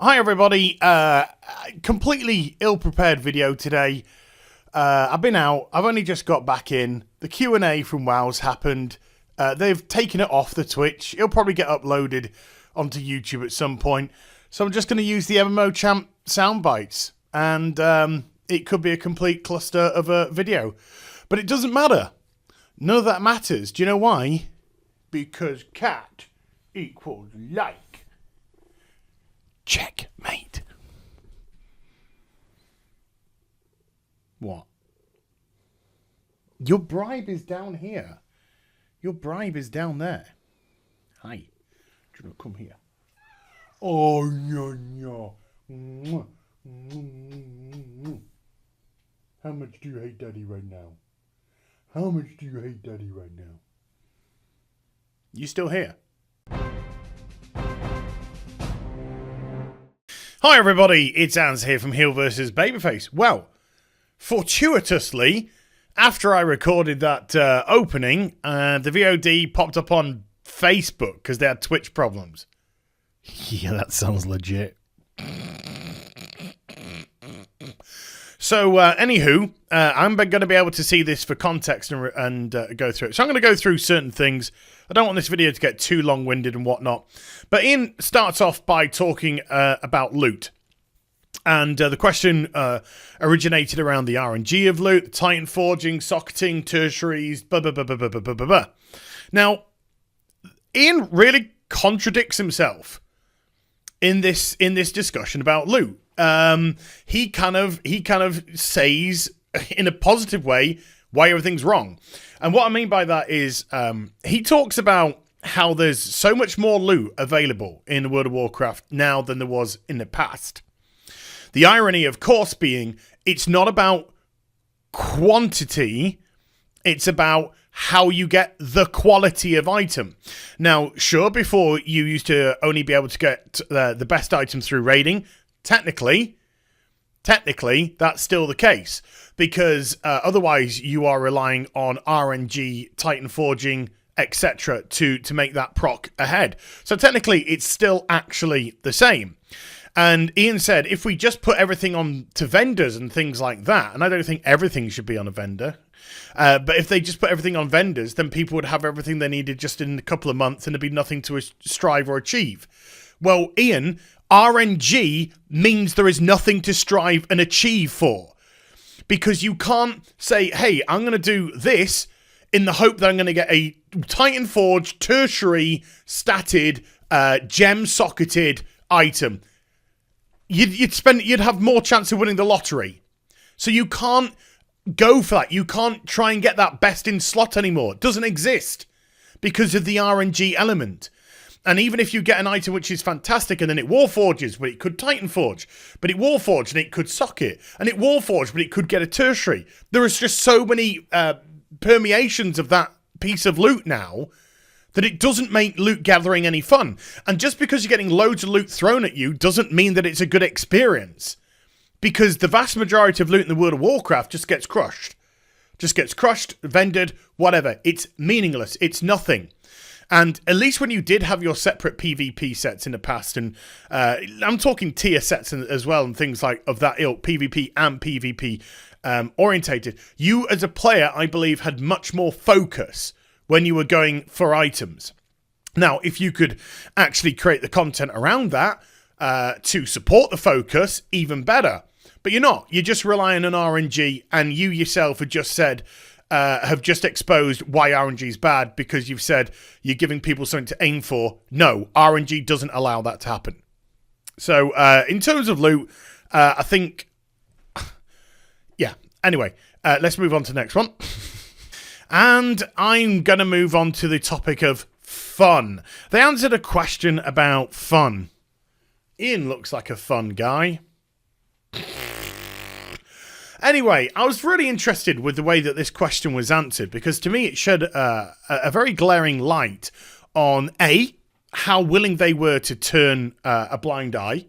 Hi everybody, completely ill-prepared video today. I've been out, I've only just got back in, the Q&A from WoW's happened, they've taken it off the Twitch, it'll probably get uploaded onto YouTube at some point, so I'm just going to use the MMO Champ sound bites, and it could be a complete cluster of a video. But it doesn't matter, none of that matters. Do you know why? Because cat equals like. Checkmate. What? Your bribe is down here. Your bribe is down there. Hi. Do you want to come here? Oh, no, no. How much do you hate Daddy right now? How much do you hate Daddy right now? You still here? Hi everybody, it's Ans here from HeelvsBabyface. Well, fortuitously, after I recorded that opening, the VOD popped up on Facebook because they had Twitch problems. Yeah, that sounds legit. So, anywho, I'm going to be able to see this for context and go through it. So I'm going to go through certain things. I don't want this video to get too long-winded and whatnot. But Ian starts off by talking about loot. And the question originated around the RNG of loot, Titan forging, socketing, tertiaries, blah, blah, blah, blah, blah, blah, blah, blah. Now, Ian really contradicts himself in this discussion about loot. He kind of says in a positive way why everything's wrong. And what I mean by that is he talks about how there's so much more loot available in World of Warcraft now than there was in the past. The irony, of course, being it's not about quantity, it's about how you get the quality of item. Now, sure, before you used to only be able to get the best item through raiding. Technically, that's still the case, because otherwise you are relying on RNG, Titan forging, etc. to make that proc ahead. So technically, it's still actually the same. And Ian said, if we just put everything on to vendors and things like that, and I don't think everything should be on a vendor, but if they just put everything on vendors, then people would have everything they needed just in a couple of months and there'd be nothing to strive or achieve. Well, Ian, RNG means there is nothing to strive and achieve for. Because you can't say, hey, I'm going to do this in the hope that I'm going to get a Titan Forge tertiary statted gem socketed item. You'd have more chance of winning the lottery. So you can't go for that. You can't try and get that best in slot anymore. It doesn't exist because of the RNG element. And even if you get an item which is fantastic and then it Warforges, but it could Titan Forge, but it Warforged and it could socket, and it Warforged, but it could get a tertiary. There is just so many permeations of that piece of loot now that it doesn't make loot gathering any fun. And just because you're getting loads of loot thrown at you doesn't mean that it's a good experience. Because the vast majority of loot in the World of Warcraft just gets crushed. Just gets crushed, vendored, whatever. It's meaningless. It's nothing. And at least when you did have your separate PvP sets in the past, and I'm talking tier sets as well and things like of that ilk, PvP and PvP orientated, you as a player, I believe, had much more focus when you were going for items. Now, if you could actually create the content around that to support the focus, even better. But you're not. You're just relying on RNG, and you yourself have just said, have just exposed why RNG is bad because you've said you're giving people something to aim for. No, RNG doesn't allow that to happen. So, in terms of loot, I think, yeah. Anyway, let's move on to the next one. And I'm going to move on to the topic of fun. They answered a question about fun. Ian looks like a fun guy. Anyway, I was really interested with the way that this question was answered because to me it shed a very glaring light on A, how willing they were to turn a blind eye,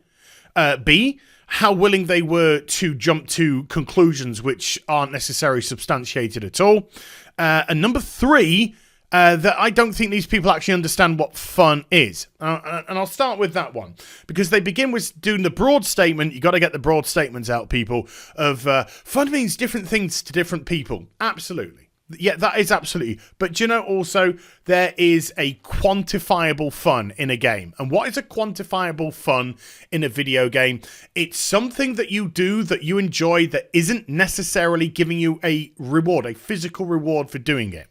B, how willing they were to jump to conclusions which aren't necessarily substantiated at all, and number 3, that I don't think these people actually understand what fun is. And I'll start with that one, because they begin with doing the broad statement. You got to get the broad statements out, people, of fun means different things to different people. Absolutely. Yeah, that is absolutely. But you know, also, there is a quantifiable fun in a game. And what is a quantifiable fun in a video game? It's something that you do that you enjoy that isn't necessarily giving you a reward, a physical reward for doing it.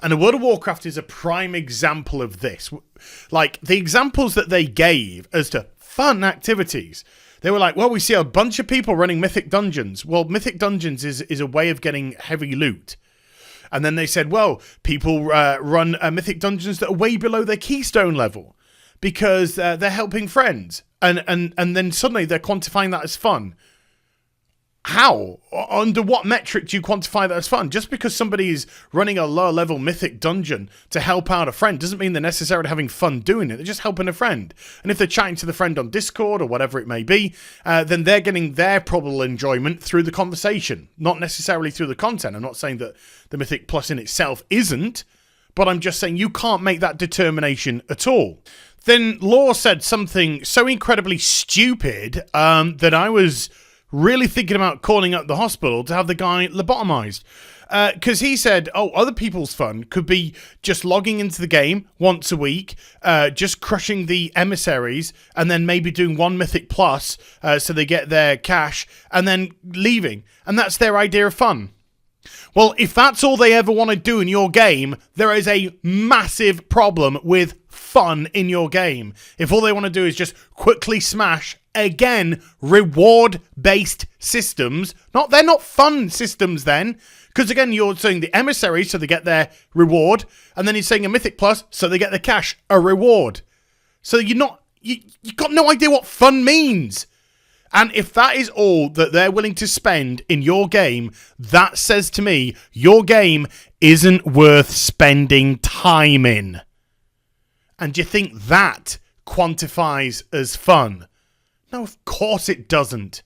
And the World of Warcraft is a prime example of this. Like, the examples that they gave as to fun activities. They were like, well, we see a bunch of people running Mythic Dungeons. Well, Mythic Dungeons is a way of getting heavy loot. And then they said, well, people run Mythic Dungeons that are way below their keystone level because they're helping friends. And then suddenly they're quantifying that as fun. How? Under what metric do you quantify that as fun? Just because somebody is running a lower level mythic dungeon to help out a friend doesn't mean they're necessarily having fun doing it. They're just helping a friend. And if they're chatting to the friend on Discord or whatever it may be, then they're getting their probable enjoyment through the conversation, not necessarily through the content. I'm not saying that the Mythic Plus in itself isn't, but I'm just saying you can't make that determination at all. Then Law said something so incredibly stupid that I was really thinking about calling up the hospital to have the guy lobotomized. Because he said, other people's fun could be just logging into the game once a week, just crushing the emissaries, and then maybe doing one Mythic Plus so they get their cash, and then leaving. And that's their idea of fun. Well, if that's all they ever want to do in your game, there is a massive problem with fun in your game. If all they want to do is just quickly smash, again, reward-based systems. They're not fun systems then. Because again, you're saying the emissaries, so they get their reward. And then you're saying a Mythic Plus, so they get the cash, a reward. So you got no idea what fun means. And if that is all that they're willing to spend in your game, that says to me, your game isn't worth spending time in. And do you think that quantifies as fun? No, of course it doesn't.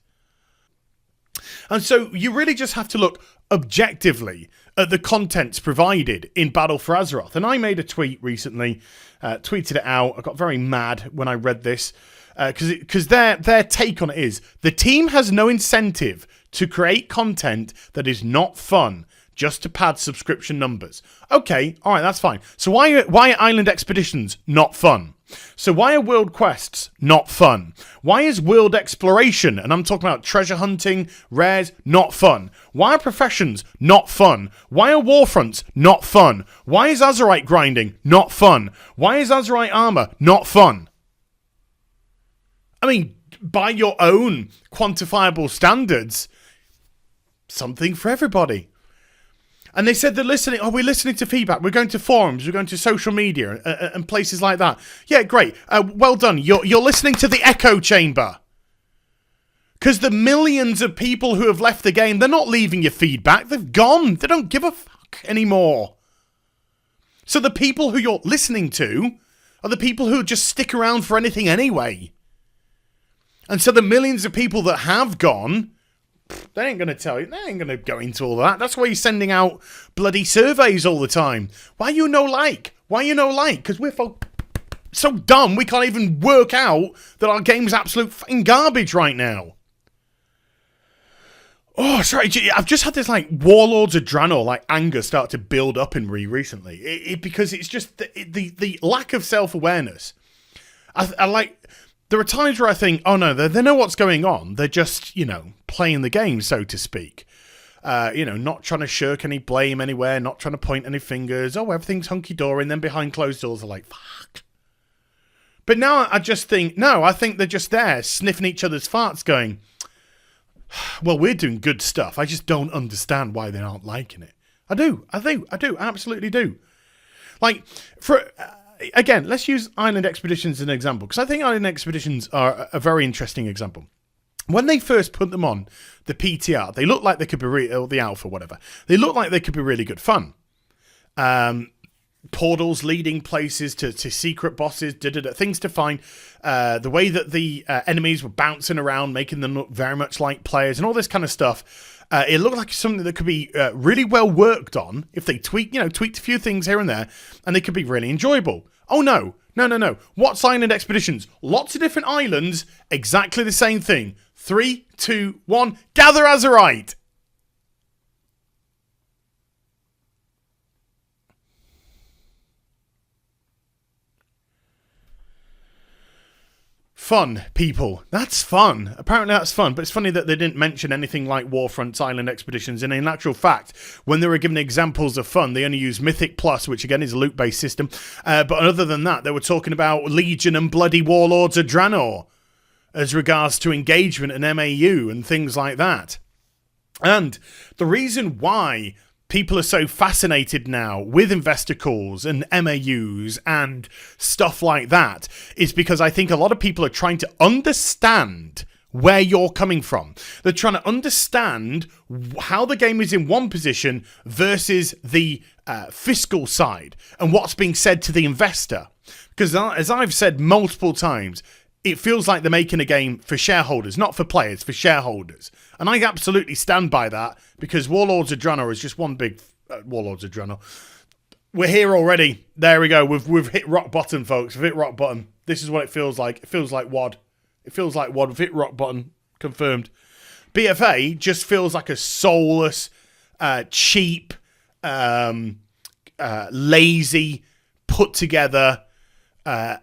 And so you really just have to look objectively at the contents provided in Battle for Azeroth. And I made a tweet recently, tweeted it out. I got very mad when I read this. Because their take on it is, the team has no incentive to create content that is not fun, just to pad subscription numbers. Okay, alright, that's fine. So why are Island Expeditions not fun? So why are world quests not fun? Why is world exploration, and I'm talking about treasure hunting, rares, not fun? Why are professions not fun? Why are warfronts not fun? Why is Azerite grinding not fun? Why is Azerite armor not fun? I mean, by your own quantifiable standards, something for everybody. And they said they're listening. We're listening to feedback. We're going to forums. We're going to social media and places like that. Yeah, great. Well done. You're listening to the echo chamber. Because the millions of people who have left the game, they're not leaving you feedback. They've gone. They don't give a fuck anymore. So the people who you're listening to are the people who just stick around for anything anyway. And so the millions of people that have gone, they ain't going to tell you. They ain't going to go into all that. That's why you're sending out bloody surveys all the time. Why you no like? Why you no like? Because we're so dumb we can't even work out that our game's absolute fucking garbage right now. Oh, sorry. I've just had this Warlords of Draenor anger start to build up in me recently. Because it's just the lack of self-awareness. I like... There are times where I think, oh no, they know what's going on. They're just, playing the game, so to speak. Not trying to shirk any blame anywhere, not trying to point any fingers. Oh, everything's hunky-dory, and then behind closed doors are like, fuck. But now I just think, no, I think they're just there, sniffing each other's farts, going, well, we're doing good stuff. I just don't understand why they aren't liking it. I do, absolutely do. Again, let's use Island Expeditions as an example, because I think Island Expeditions are a very interesting example. When they first put them on the PTR, they looked like they could be or the alpha, whatever. They looked like they could be really good fun. portals leading places to secret bosses, things to find, the way that the enemies were bouncing around, making them look very much like players, and all this kind of stuff. It looked like something that could be really well worked on if they tweaked a few things here and there, and they could be really enjoyable. Oh no. What's Island Expeditions? Lots of different islands, exactly the same thing. 3, 2, 1, gather Azerite! Fun, people. That's fun. Apparently that's fun, but it's funny that they didn't mention anything like Warfront's Island Expeditions, and in actual fact, when they were given examples of fun, they only used Mythic Plus, which again is a loot-based system, but other than that, they were talking about Legion and Bloody Warlords of Draenor as regards to engagement and MAU and things like that. And the reason why people are so fascinated now with investor calls and MAUs and stuff like that is because I think a lot of people are trying to understand where you're coming from. They're trying to understand how the game is in one position versus the fiscal side and what's being said to the investor. Because as I've said multiple times, it feels like they're making a game for shareholders, not for players, for shareholders. And I absolutely stand by that because Warlords of Draenor is just one big... Warlords of Draenor. We're here already. There we go. We've hit rock bottom, folks. We've hit rock bottom. This is what it feels like. It feels like WoD. It feels like WoD. We've hit rock bottom. Confirmed. BFA just feels like a soulless, cheap, lazy, put together...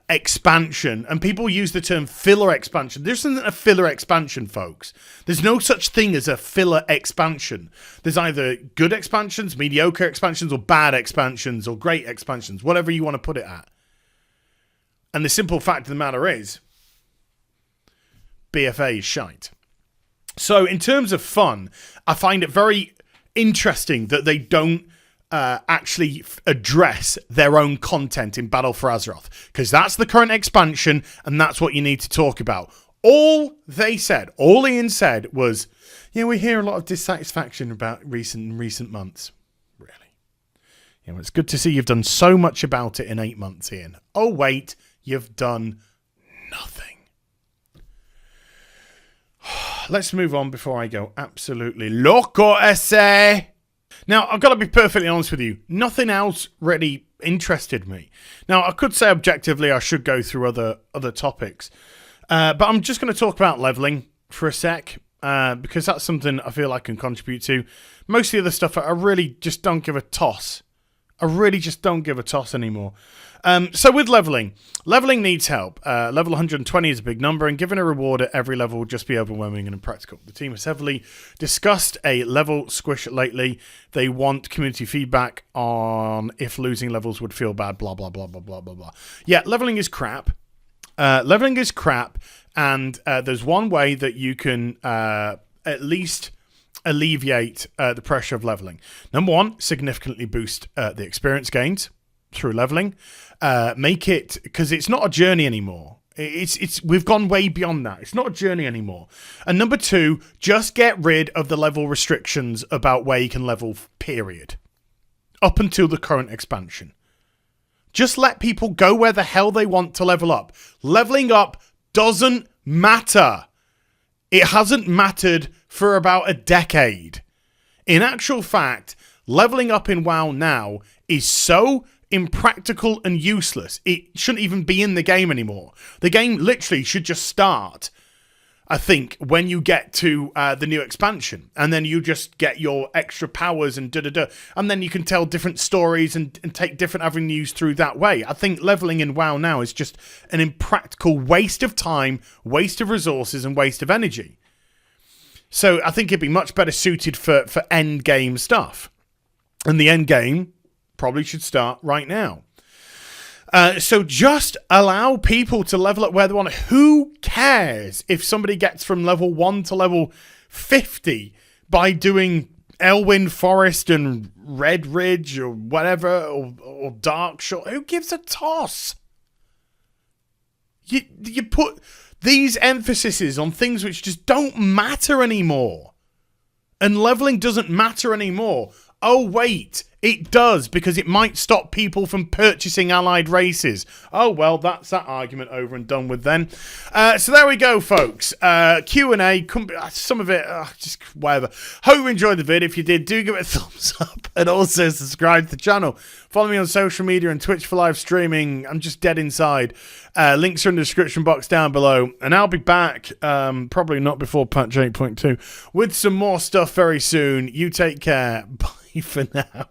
expansion, and people use the term filler expansion. There isn't a filler expansion, folks. There's no such thing as a filler expansion. There's either good expansions, mediocre expansions, or bad expansions, or great expansions, whatever you want to put it at. And the simple fact of the matter is, BFA is shite. So in terms of fun, I find it very interesting that they don't actually address their own content in Battle for Azeroth, because that's the current expansion and that's what you need to talk about. All Ian said was, we hear a lot of dissatisfaction about recent months. Really? Well, it's good to see you've done so much about it in 8 months, Ian. Oh wait, you've done nothing. Let's move on before I go absolutely loco essay. Now, I've got to be perfectly honest with you. Nothing else really interested me. Now, I could say objectively I should go through other topics. But I'm just going to talk about leveling for a sec. Because that's something I feel I can contribute to. Most of the other stuff, I really just don't give a toss. I really just don't give a toss anymore. So with leveling needs help. Level 120 is a big number, and giving a reward at every level would just be overwhelming and impractical. The team has heavily discussed a level squish lately. They want community feedback on if losing levels would feel bad, blah, blah, blah, blah, blah, blah, blah. Yeah, leveling is crap. And there's one way that you can at least alleviate the pressure of leveling. Number one, significantly boost the experience gains through leveling. Make it, because it's not a journey anymore. We've gone way beyond that. It's not a journey anymore. And number two, just get rid of the level restrictions about where you can level, period. Up until the current expansion. Just let people go where the hell they want to level up. Leveling up doesn't matter. It hasn't mattered for about a decade. In actual fact, leveling up in WoW now is so impractical and useless. It shouldn't even be in the game anymore. The game literally should just start, I think, when you get to the new expansion. And then you just get your extra powers and da-da-da. And then you can tell different stories and take different avenues through that way. I think leveling in WoW now is just an impractical waste of time, waste of resources, and waste of energy. So I think it'd be much better suited for end game stuff. And the end game probably should start right now. So just allow people to level up where they want. Who cares if somebody gets from level 1 to level 50 by doing Elwyn Forest and Red Ridge or whatever, or Dark Shore? Who gives a toss? You put these emphases on things which just don't matter anymore. And leveling doesn't matter anymore. Oh, wait. It does, because it might stop people from purchasing allied races. Oh, well, that's that argument over and done with then. So there we go, folks. Q&A, some of it, just whatever. Hope you enjoyed the vid. If you did, do give it a thumbs up and also subscribe to the channel. Follow me on social media and Twitch for live streaming. I'm just dead inside. Links are in the description box down below. And I'll be back, probably not before patch 8.2, with some more stuff very soon. You take care. Bye for now.